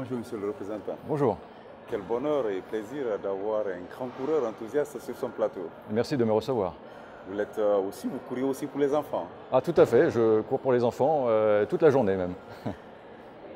Bonjour Monsieur le représentant. Bonjour, Quel bonheur et plaisir d'avoir un grand coureur enthousiaste sur son plateau. merci de me recevoir. Vous courez aussi pour les enfants. Ah tout à fait, je cours pour les enfants toute la journée même.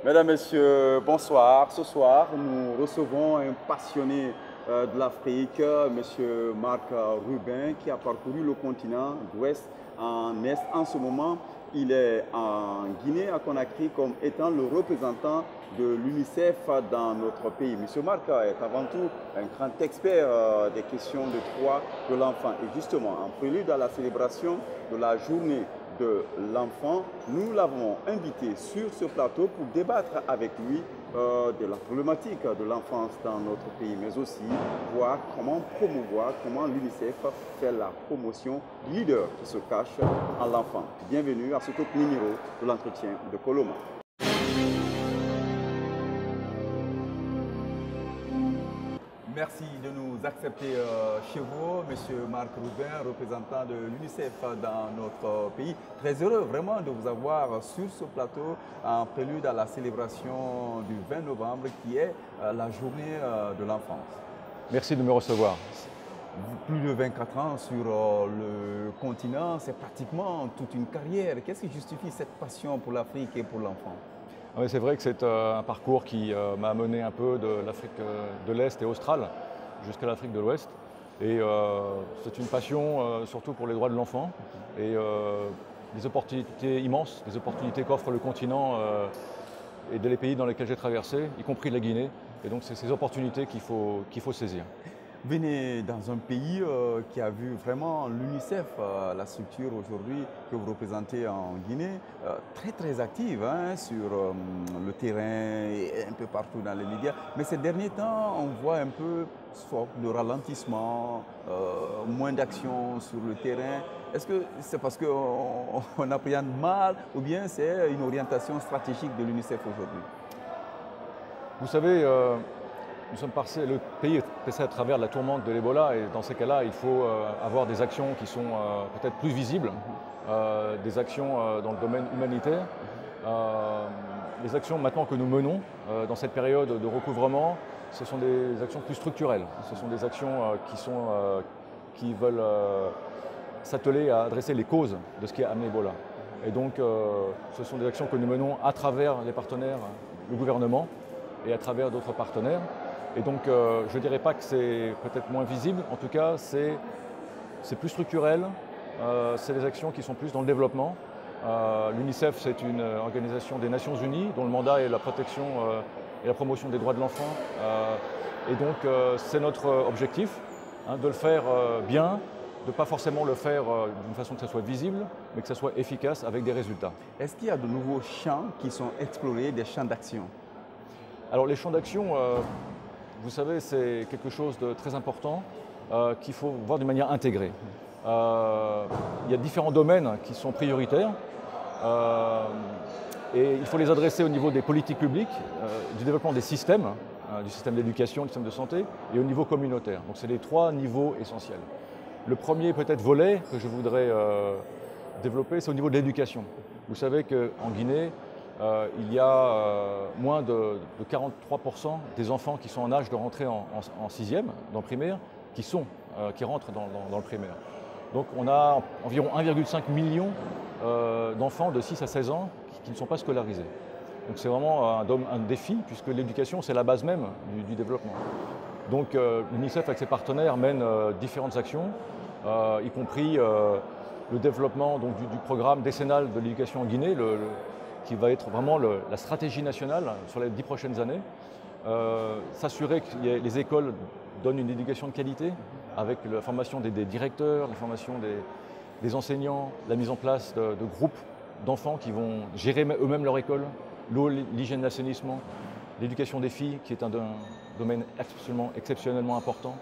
Mesdames, Messieurs, bonsoir. Ce soir, nous recevons un passionné de l'Afrique, Monsieur Marc Rubin, qui a parcouru le continent d'ouest en est. En ce moment, il est en Guinée, à Conakry, comme étant le représentant de l'UNICEF dans notre pays. Monsieur Marc est avant tout un grand expert des questions de droits de l'enfant. Et justement, en prélude à la célébration de la journée de l'enfant, nous l'avons invité sur ce plateau pour débattre avec lui de la problématique de l'enfance dans notre pays, mais aussi voir comment promouvoir, comment l'UNICEF fait la promotion du leader qui se cache en l'enfant. Bienvenue à ce autre numéro de l'entretien de Coloma. Merci de nous accepter chez vous, Monsieur Marc Rubin, représentant de l'UNICEF dans notre pays. Très heureux vraiment de vous avoir sur ce plateau en prélude à la célébration du 20 novembre qui est la journée de l'enfance. Merci de me recevoir. Plus de 24 ans sur le continent, c'est pratiquement toute une carrière. Qu'est-ce qui justifie cette passion pour l'Afrique et pour l'enfant? Oui, c'est vrai que c'est un parcours qui m'a mené un peu de l'Afrique de l'Est et australe jusqu'à l'Afrique de l'Ouest. Et c'est une passion surtout pour les droits de l'enfant et des opportunités immenses, des opportunités qu'offre le continent et les pays dans lesquels j'ai traversé, y compris la Guinée. Et donc c'est ces opportunités qu'il faut saisir. Vous venez dans un pays qui a vu vraiment l'UNICEF, la structure aujourd'hui que vous représentez en Guinée, très active sur le terrain et un peu partout dans les médias. Mais ces derniers temps, on voit un peu de ralentissement, moins d'action sur le terrain. Est-ce que c'est parce qu'on appréhende mal ou bien c'est une orientation stratégique de l'UNICEF aujourd'hui? Vous savez, nous sommes passés, le pays est passé à travers la tourmente de l'Ebola et dans ces cas-là, il faut avoir des actions qui sont peut-être plus visibles, des actions dans le domaine humanitaire. Les actions maintenant que nous menons dans cette période de recouvrement, ce sont des actions plus structurelles. Ce sont des actions qui veulent s'atteler à adresser les causes de ce qui a amené l'Ebola. Et donc, ce sont des actions que nous menons à travers les partenaires, le gouvernement et à travers d'autres partenaires. Et donc, je ne dirais pas que c'est peut-être moins visible, en tout cas, c'est plus structurel, c'est des actions qui sont plus dans le développement. L'UNICEF, c'est une organisation des Nations Unies dont le mandat est la protection et la promotion des droits de l'enfant. Et donc, c'est notre objectif de le faire bien, de ne pas forcément le faire d'une façon que ça soit visible, mais que ça soit efficace avec des résultats. Est-ce qu'il y a de nouveaux champs qui sont explorés, des champs d'action? Alors, les champs d'action, vous savez, c'est quelque chose de très important qu'il faut voir d'une manière intégrée. Il y a différents domaines qui sont prioritaires et il faut les adresser au niveau des politiques publiques, du développement des systèmes, du système d'éducation, du système de santé et au niveau communautaire. Donc c'est les trois niveaux essentiels. Le premier peut-être volet que je voudrais développer, c'est au niveau de l'éducation. Vous savez qu'en Guinée, il y a moins de 43% des enfants qui sont en âge de rentrer en sixième, dans le primaire, qui rentrent dans le primaire. Donc on a environ 1,5 million d'enfants de 6 à 16 ans qui ne sont pas scolarisés. Donc c'est vraiment un défi, puisque l'éducation, c'est la base même du développement. Donc l'UNICEF, avec ses partenaires, mène différentes actions, y compris le développement donc, du programme décennal de l'éducation en Guinée, qui va être vraiment la stratégie nationale sur les 10 prochaines années. S'assurer que les écoles donnent une éducation de qualité avec la formation des directeurs, la formation des enseignants, la mise en place de groupes d'enfants qui vont gérer eux-mêmes leur école, l'eau, l'hygiène, l'assainissement, l'éducation des filles qui est un domaine exceptionnellement important.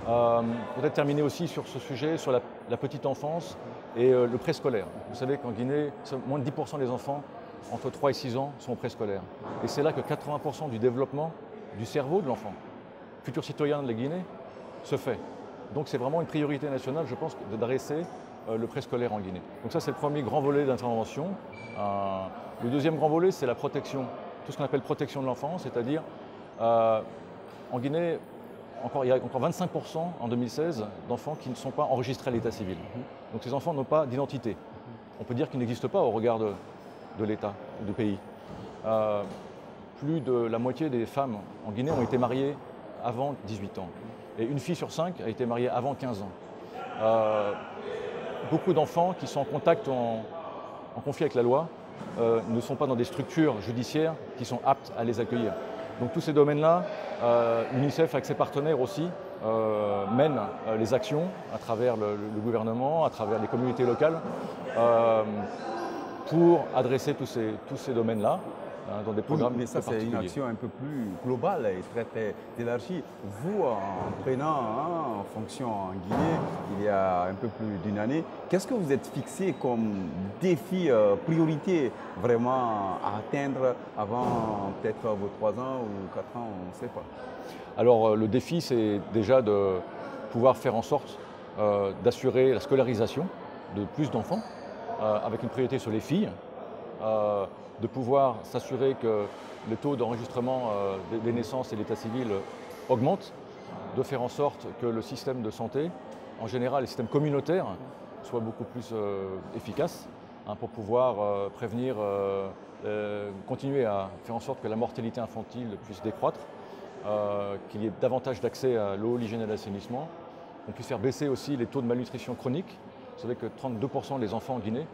Peut-être terminer aussi sur ce sujet, sur la petite enfance et le préscolaire. Vous savez qu'en Guinée, moins de 10% des enfants entre 3 et 6 ans sont préscolaires. Et c'est là que 80% du développement du cerveau de l'enfant, futur citoyen de la Guinée, se fait. Donc c'est vraiment une priorité nationale, je pense, d'adresser le préscolaire en Guinée. Donc ça, c'est le premier grand volet d'intervention. Le deuxième grand volet, c'est la protection tout ce qu'on appelle protection de l'enfant, c'est-à-dire en Guinée, il y a encore 25% en 2016 d'enfants qui ne sont pas enregistrés à l'état civil. Donc ces enfants n'ont pas d'identité. On peut dire qu'ils n'existent pas au regard de l'État, du pays. Plus de la moitié des femmes en Guinée ont été mariées avant 18 ans. Et une fille sur 5 a été mariée avant 15 ans. Beaucoup d'enfants qui sont en contact, en conflit avec la loi, ne sont pas dans des structures judiciaires qui sont aptes à les accueillir. Donc tous ces domaines-là, l'UNICEF avec ses partenaires aussi mène les actions à travers le gouvernement, à travers les communautés locales, pour adresser tous ces domaines-là dans des programmes mais ça, c'est une action un peu plus globale et très élargie. Vous, en prenant en fonction en Guinée, il y a un peu plus d'une année, qu'est-ce que vous êtes fixé comme défi, priorité vraiment à atteindre avant peut-être vos 3 ans ou 4 ans, on ne sait pas? Alors le défi, c'est déjà de pouvoir faire en sorte d'assurer la scolarisation de plus d'enfants, avec une priorité sur les filles, de pouvoir s'assurer que le taux d'enregistrement des naissances et l'état civil augmente, de faire en sorte que le système de santé, en général les systèmes communautaires, soient beaucoup plus efficaces pour pouvoir prévenir, continuer à faire en sorte que la mortalité infantile puisse décroître, qu'il y ait davantage d'accès à l'eau, l'hygiène et l'assainissement, qu'on puisse faire baisser aussi les taux de malnutrition chronique. Vous savez que 32% des enfants en Guinée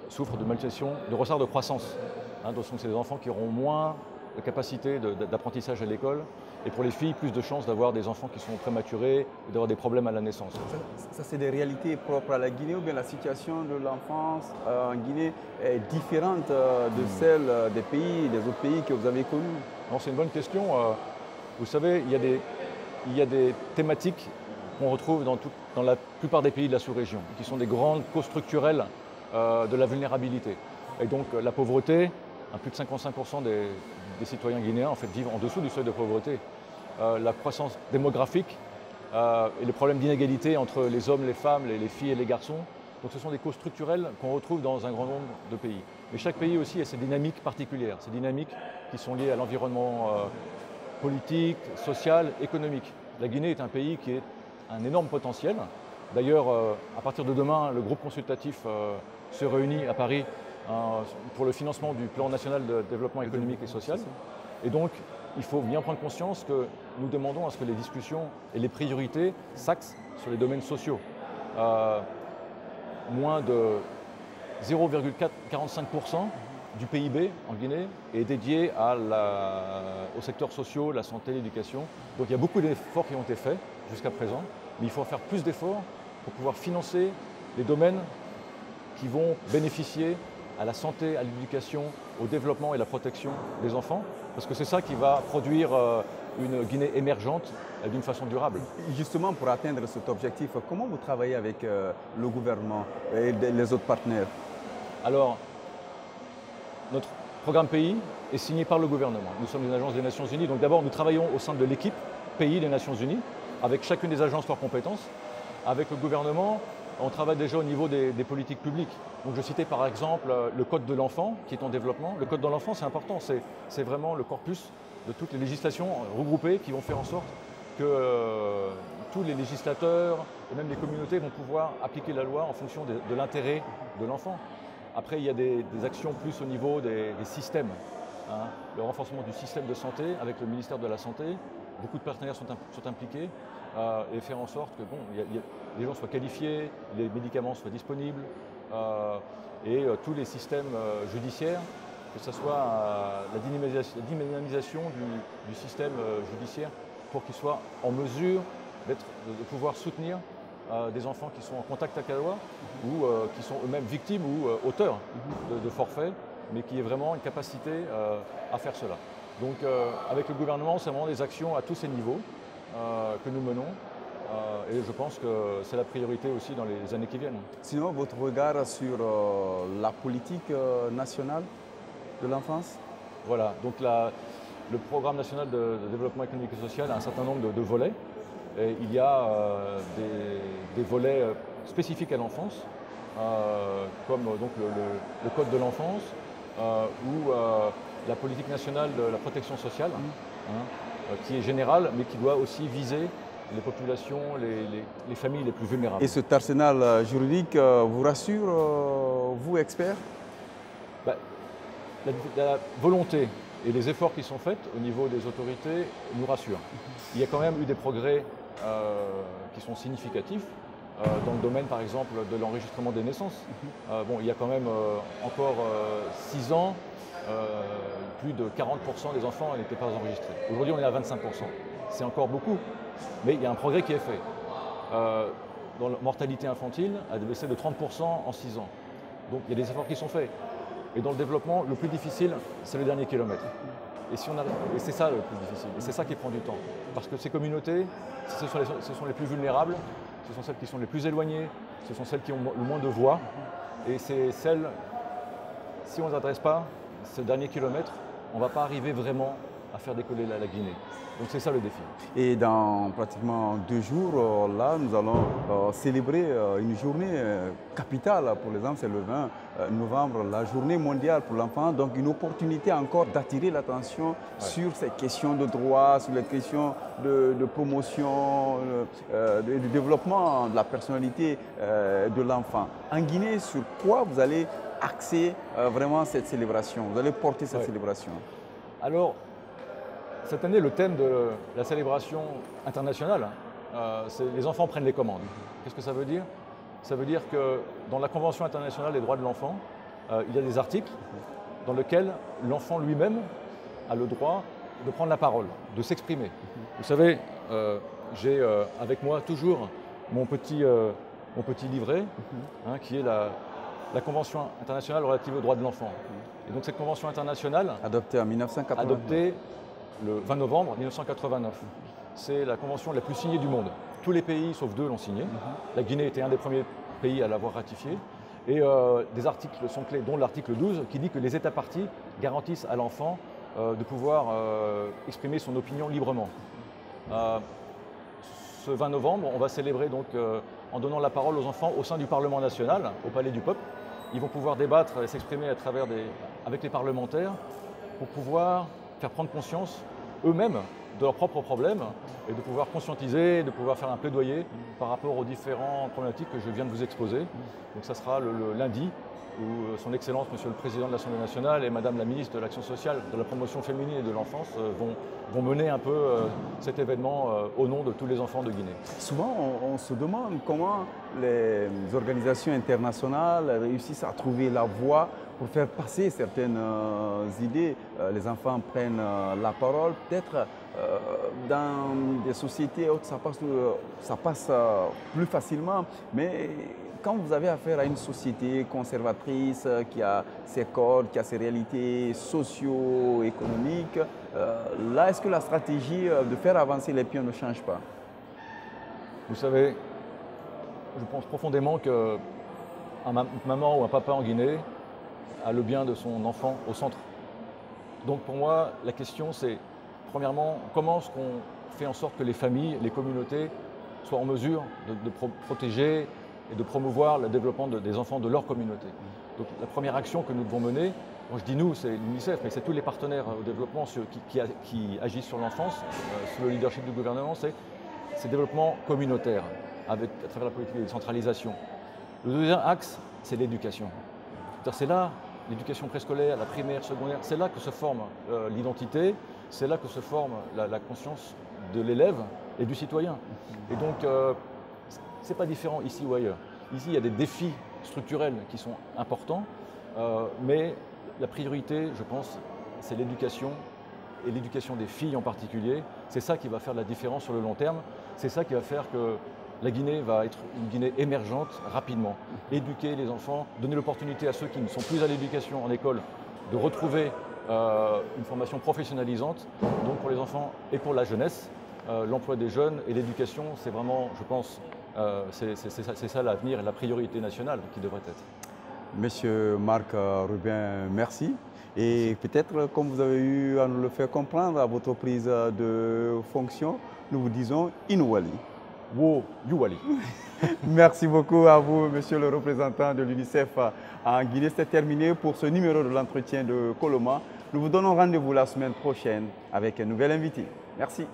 souffrent de malnutrition, de retard de croissance. Donc c'est des enfants qui auront moins de capacité d'apprentissage à l'école. Et pour les filles, plus de chances d'avoir des enfants qui sont prématurés et d'avoir des problèmes à la naissance. Ça c'est des réalités propres à la Guinée ou bien la situation de l'enfance en Guinée est différente de celle des autres pays que vous avez connus? Non, c'est une bonne question. Vous savez, il y a des thématiques qu'on retrouve dans la plupart des pays de la sous-région, qui sont des grandes causes structurelles de la vulnérabilité. Et donc la pauvreté, plus de 55% des citoyens guinéens en fait, vivent en dessous du seuil de pauvreté. La croissance démographique et le problème d'inégalité entre les hommes, les femmes, les filles et les garçons. Donc ce sont des causes structurelles qu'on retrouve dans un grand nombre de pays. Mais chaque pays aussi a ses dynamiques particulières, ces dynamiques qui sont liées à l'environnement politique, social, économique. La Guinée est un pays qui a un énorme potentiel. D'ailleurs, à partir de demain, le groupe consultatif se réunit à Paris pour le financement du plan national de développement économique et social. Et donc, il faut bien prendre conscience que nous demandons à ce que les discussions et les priorités s'axent sur les domaines sociaux. Moins de 0,45% du PIB en Guinée est dédié aux secteurs sociaux, la santé, l'éducation. Donc il y a beaucoup d'efforts qui ont été faits jusqu'à présent, mais il faut faire plus d'efforts pour pouvoir financer les domaines qui vont bénéficier à la santé, à l'éducation, au développement et à la protection des enfants, parce que c'est ça qui va produire une Guinée émergente d'une façon durable. Justement, pour atteindre cet objectif, comment vous travaillez avec le gouvernement et les autres partenaires? Alors, notre programme pays est signé par le gouvernement. Nous sommes une agence des Nations Unies, donc d'abord nous travaillons au sein de l'équipe pays des Nations Unies, avec chacune des agences leurs compétences. Avec le gouvernement, on travaille déjà au niveau des politiques publiques. Donc je citais par exemple le Code de l'enfant qui est en développement. Le Code de l'enfant, c'est important, c'est vraiment le corpus de toutes les législations regroupées qui vont faire en sorte que tous les législateurs et même les communautés vont pouvoir appliquer la loi en fonction de l'intérêt de l'enfant. Après, il y a des actions plus au niveau des systèmes. Le renforcement du système de santé avec le ministère de la Santé. Beaucoup de partenaires sont impliqués et faire en sorte que les gens soient qualifiés, les médicaments soient disponibles et tous les systèmes judiciaires, que ce soit la dynamisation du système judiciaire pour qu'il soit en mesure de pouvoir soutenir des enfants qui sont en contact avec la loi ou qui sont eux-mêmes victimes ou auteurs de forfaits, mais qui aient vraiment une capacité à faire cela. Donc avec le gouvernement, c'est vraiment des actions à tous ces niveaux que nous menons et je pense que c'est la priorité aussi dans les années qui viennent. Sinon, votre regard sur la politique nationale de l'enfance? Voilà, donc le programme national de développement économique et social a un certain nombre de volets. Et il y a des volets spécifiques à l'enfance, comme donc, le Code de l'enfance, où la politique nationale de la protection sociale, qui est générale, mais qui doit aussi viser les populations, les familles les plus vulnérables. Et cet arsenal juridique vous rassure, vous, experts? La volonté et les efforts qui sont faits au niveau des autorités nous rassurent. Il y a quand même eu des progrès qui sont significatifs dans le domaine, par exemple, de l'enregistrement des naissances. Bon, il y a quand même encore 6 ans, plus de 40% des enfants n'étaient pas enregistrés. Aujourd'hui, on est à 25%. C'est encore beaucoup, mais il y a un progrès qui est fait. Dans la mortalité infantile, elle a baissé de 30% en 6 ans. Donc il y a des efforts qui sont faits. Et dans le développement, le plus difficile, c'est le dernier kilomètre. Et c'est ça le plus difficile. Et c'est ça qui prend du temps. Parce que ces communautés, ce sont les plus vulnérables, ce sont celles qui sont les plus éloignées, ce sont celles qui ont le moins de voix. Et c'est celles, si on ne s'adresse pas, ce dernier kilomètre, on ne va pas arriver vraiment à faire décoller la Guinée. Donc c'est ça le défi. Et dans pratiquement 2 jours, là, nous allons célébrer une journée capitale pour les enfants, c'est le 20 novembre, la journée mondiale pour l'enfant. Donc une opportunité encore d'attirer l'attention sur ces questions de droit, sur les questions de promotion, de développement de la personnalité de l'enfant. En Guinée, sur quoi vous allez axer vraiment cette célébration? Vous allez porter cette célébration? Alors, cette année, le thème de la célébration internationale, c'est les enfants prennent les commandes. Qu'est-ce que ça veut dire? Ça veut dire que dans la Convention internationale des droits de l'enfant, il y a des articles dans lesquels l'enfant lui-même a le droit de prendre la parole, de s'exprimer. Vous savez, j'ai avec moi toujours mon petit livret, qui est la Convention internationale relative aux droits de l'enfant. Et donc cette convention internationale, adoptée en 1989. Adoptée le 20 novembre 1989. C'est la convention la plus signée du monde. Tous les pays, sauf 2, l'ont signée. La Guinée était un des premiers pays à l'avoir ratifiée. Et des articles sont clés, dont l'article 12, qui dit que les États parties garantissent à l'enfant de pouvoir exprimer son opinion librement. Ce 20 novembre, on va célébrer donc en donnant la parole aux enfants au sein du Parlement national, au Palais du Peuple. Ils vont pouvoir débattre et s'exprimer avec les parlementaires pour pouvoir faire prendre conscience eux-mêmes de leurs propres problèmes et de pouvoir conscientiser, de pouvoir faire un plaidoyer par rapport aux différentes problématiques que je viens de vous exposer. Donc ça sera le lundi où son Excellence, Monsieur le Président de l'Assemblée nationale et Madame la Ministre de l'Action sociale, de la promotion féminine et de l'enfance vont mener un peu cet événement au nom de tous les enfants de Guinée. Souvent, on se demande comment les organisations internationales réussissent à trouver la voie pour faire passer certaines idées. Les enfants prennent la parole, peut-être dans des sociétés où ça passe plus facilement, mais quand vous avez affaire à une société conservatrice qui a ses codes, qui a ses réalités socio-économiques, là, est-ce que la stratégie de faire avancer les pions ne change pas? Vous savez, je pense profondément qu'une maman ou un papa en Guinée a le bien de son enfant au centre. Donc pour moi, la question c'est, premièrement, comment est-ce qu'on fait en sorte que les familles, les communautés soient en mesure de protéger et de promouvoir le développement des enfants de leur communauté. Donc la première action que nous devons mener, moi je dis nous, c'est l'UNICEF, mais c'est tous les partenaires au développement qui agissent sur l'enfance, sous le leadership du gouvernement, c'est le développement communautaire, à travers la politique de décentralisation. Le deuxième axe, c'est l'éducation. C'est là, l'éducation préscolaire, la primaire, secondaire, c'est là que se forme l'identité, c'est là que se forme la conscience de l'élève et du citoyen. Et donc, ce n'est pas différent ici ou ailleurs. Ici, il y a des défis structurels qui sont importants, mais la priorité, je pense, c'est l'éducation, et l'éducation des filles en particulier. C'est ça qui va faire la différence sur le long terme. C'est ça qui va faire que la Guinée va être une Guinée émergente rapidement. Éduquer les enfants, donner l'opportunité à ceux qui ne sont plus à l'éducation en école de retrouver une formation professionnalisante. Donc pour les enfants et pour la jeunesse, l'emploi des jeunes et l'éducation, c'est vraiment, je pense, c'est ça l'avenir et la priorité nationale qui devrait être. Monsieur Marc Rubin, merci. Et peut-être, comme vous avez eu à nous le faire comprendre à votre prise de fonction, nous vous disons Inouali. Wo Youali. Merci beaucoup à vous, monsieur le représentant de l'UNICEF en Guinée. C'est terminé pour ce numéro de l'entretien de Coloma. Nous vous donnons rendez-vous la semaine prochaine avec un nouvel invité. Merci.